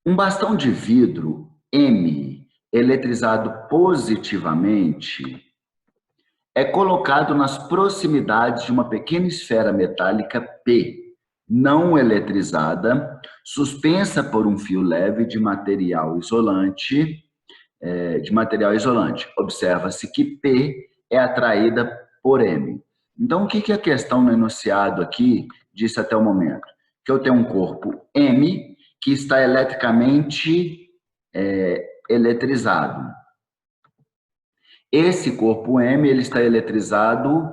Um bastão de vidro M eletrizado positivamente é colocado nas proximidades de uma pequena esfera metálica P, não eletrizada, suspensa por um fio leve de material isolante. Observa-se que P é atraída por M. Então, o que a questão no enunciado aqui disse até o momento? Que eu tenho um corpo M que está eletricamente eletrizado. Esse corpo M ele está eletrizado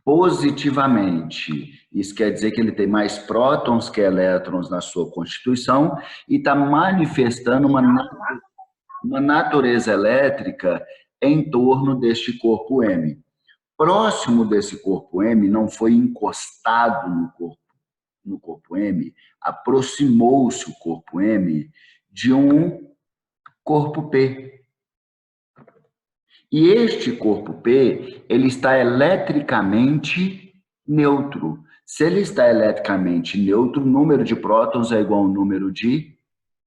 positivamente. Isso quer dizer que ele tem mais prótons que elétrons na sua constituição e está manifestando uma natureza elétrica em torno deste corpo M. Próximo desse corpo M, não foi encostado no corpo M, aproximou-se o corpo M de um corpo P. E este corpo P, ele está eletricamente neutro. Se ele está eletricamente neutro, o número de prótons é igual ao número de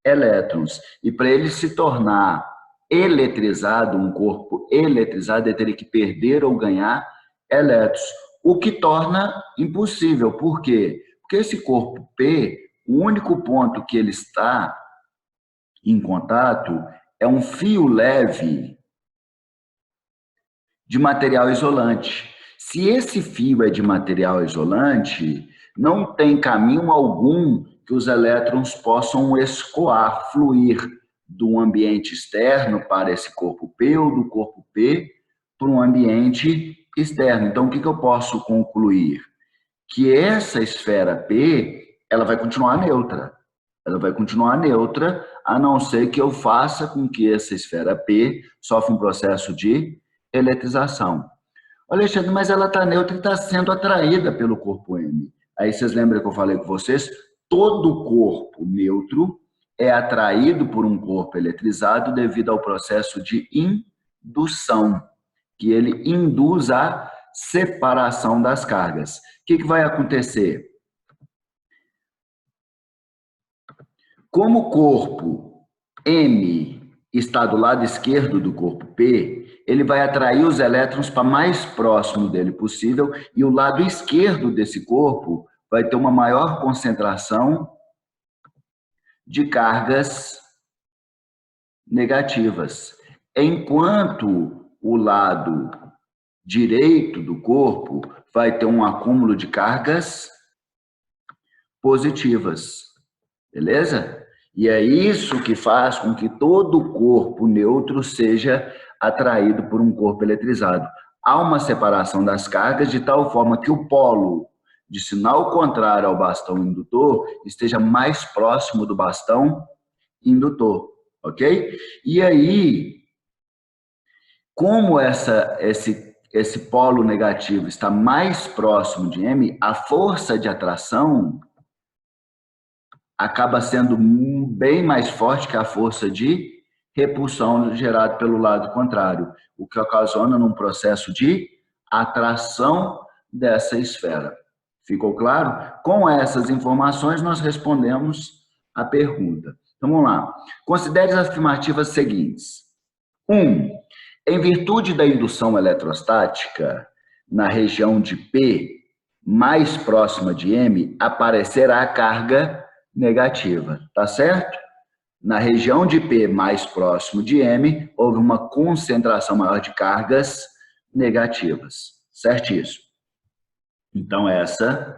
elétrons. E para ele se tornar eletrizado, um corpo eletrizado, ele teria que perder ou ganhar elétrons. O que torna impossível. Por quê? Porque esse corpo P, o único ponto que ele está em contato é um fio leve de material isolante. Se esse fio é de material isolante, não tem caminho algum que os elétrons possam escoar, fluir do ambiente externo para esse corpo P ou do corpo P para um ambiente externo. Então, o que eu posso concluir? Que essa esfera P, ela vai continuar neutra. Ela vai continuar neutra, a não ser que eu faça com que essa esfera P sofra um processo de eletrização. Alexandre, mas ela está neutra e está sendo atraída pelo corpo M. Aí vocês lembram que eu falei com vocês? Todo corpo neutro é atraído por um corpo eletrizado devido ao processo de indução, que ele induz a separação das cargas. O que vai acontecer? Como o corpo M está do lado esquerdo do corpo P, ele vai atrair os elétrons para mais próximo dele possível e o lado esquerdo desse corpo vai ter uma maior concentração de cargas negativas, enquanto o lado direito do corpo vai ter um acúmulo de cargas positivas, beleza? E é isso que faz com que todo corpo neutro seja atraído por um corpo eletrizado. Há uma separação das cargas de tal forma que o polo de sinal contrário ao bastão indutor esteja mais próximo do bastão indutor, ok? E aí, como esse polo negativo está mais próximo de M, a força de atração acaba sendo bem mais forte que a força de repulsão gerada pelo lado contrário, o que ocasiona num processo de atração dessa esfera. Ficou claro? Com essas informações, nós respondemos a pergunta. Então, vamos lá. Considere as afirmativas seguintes. 1. Em virtude da indução eletrostática, na região de P, mais próxima de M, aparecerá a carga negativa, tá certo? Na região de P mais próximo de M, houve uma concentração maior de cargas negativas, certíssimo? Então, essa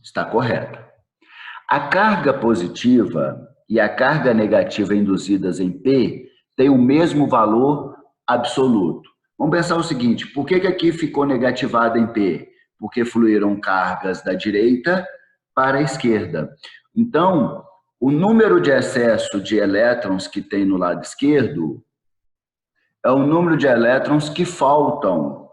está correta. A carga positiva e a carga negativa induzidas em P têm o mesmo valor absoluto. Vamos pensar o seguinte, por que aqui ficou negativada em P? Porque fluíram cargas da direita para a esquerda. Então, o número de excesso de elétrons que tem no lado esquerdo é o número de elétrons que faltam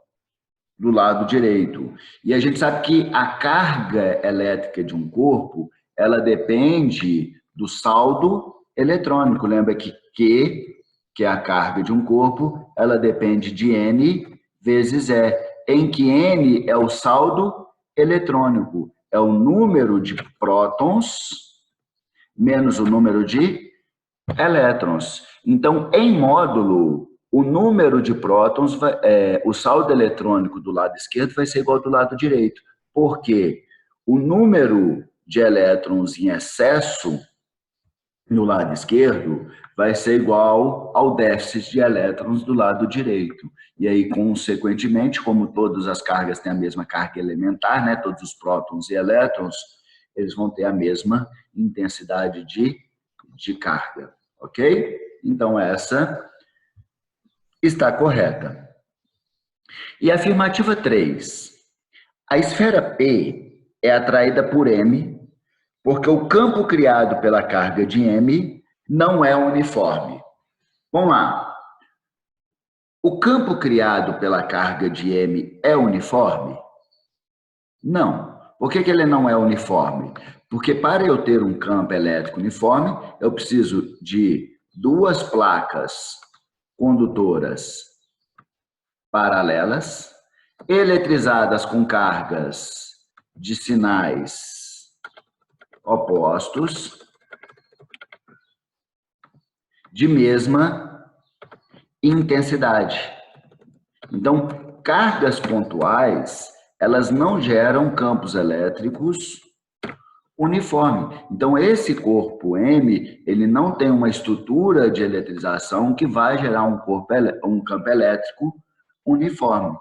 do lado direito. E a gente sabe que a carga elétrica de um corpo, ela depende do saldo eletrônico. Lembra que Q, que é a carga de um corpo, ela depende de N vezes E, em que N é o saldo eletrônico, é o número de prótons menos o número de elétrons. Então, em módulo, o número de prótons, o saldo eletrônico do lado esquerdo vai ser igual ao do lado direito, porque o número de elétrons em excesso no lado esquerdo vai ser igual ao déficit de elétrons do lado direito. E aí, consequentemente, como todas as cargas têm a mesma carga elementar, né, todos os prótons e elétrons, eles vão ter a mesma intensidade de carga, ok? Então, essa está correta. E a afirmativa 3. A esfera P é atraída por M porque o campo criado pela carga de M não é uniforme. Vamos lá. O campo criado pela carga de M é uniforme? Não. Por que ele não é uniforme? Porque para eu ter um campo elétrico uniforme, eu preciso de duas placas condutoras paralelas, eletrizadas com cargas de sinais opostos, de mesma intensidade. Então, cargas pontuais, elas não geram campos elétricos uniforme. Então, esse corpo M, ele não tem uma estrutura de eletrização que vai gerar um campo elétrico uniforme.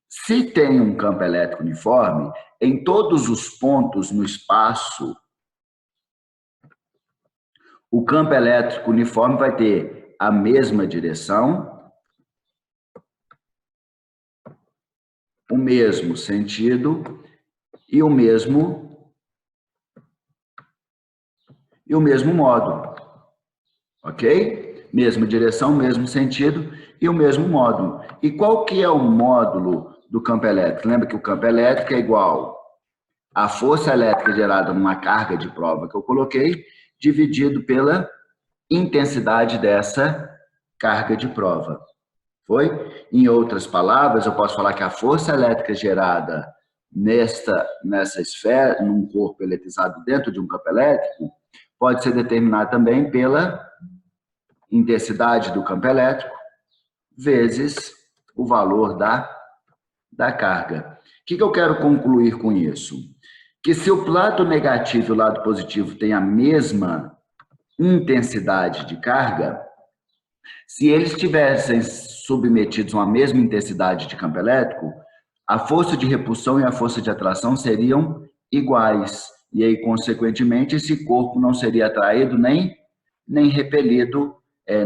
Se tem um campo elétrico uniforme, em todos os pontos no espaço, o campo elétrico uniforme vai ter a mesma direção, o mesmo sentido e o mesmo módulo. Ok? Mesma direção, mesmo sentido e o mesmo módulo. E qual que é o módulo do campo elétrico? Lembra que o campo elétrico é igual à força elétrica gerada numa carga de prova que eu coloquei, dividido pela intensidade dessa carga de prova. Foi? Em outras palavras, eu posso falar que a força elétrica gerada nessa esfera, num corpo eletrizado dentro de um campo elétrico, pode ser determinada também pela intensidade do campo elétrico vezes o valor da carga. O que eu quero concluir com isso? Que se o lado negativo e o lado positivo têm a mesma intensidade de carga, se eles estivessem submetidos a uma mesma intensidade de campo elétrico, a força de repulsão e a força de atração seriam iguais. E aí, consequentemente, esse corpo não seria atraído nem repelido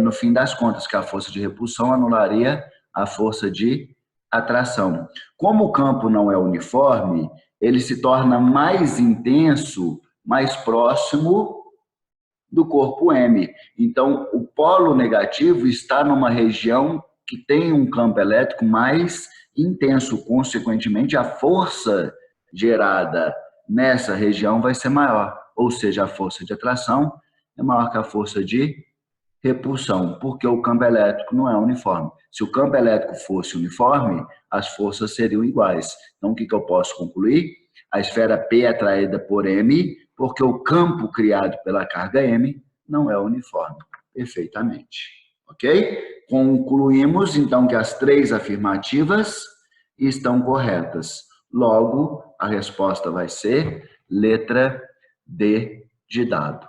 no fim das contas, que a força de repulsão anularia a força de atração. Como o campo não é uniforme, ele se torna mais intenso, mais próximo do corpo M. Então, o polo negativo está numa região que tem um campo elétrico mais intenso. Consequentemente, a força gerada nessa região vai ser maior. Ou seja, a força de atração é maior que a força de repulsão, porque o campo elétrico não é uniforme. Se o campo elétrico fosse uniforme, as forças seriam iguais. Então, o que eu posso concluir? A esfera P é atraída por M, porque o campo criado pela carga M não é uniforme. Perfeitamente. Ok? Concluímos, então, que as três afirmativas estão corretas. Logo, a resposta vai ser letra D de dado.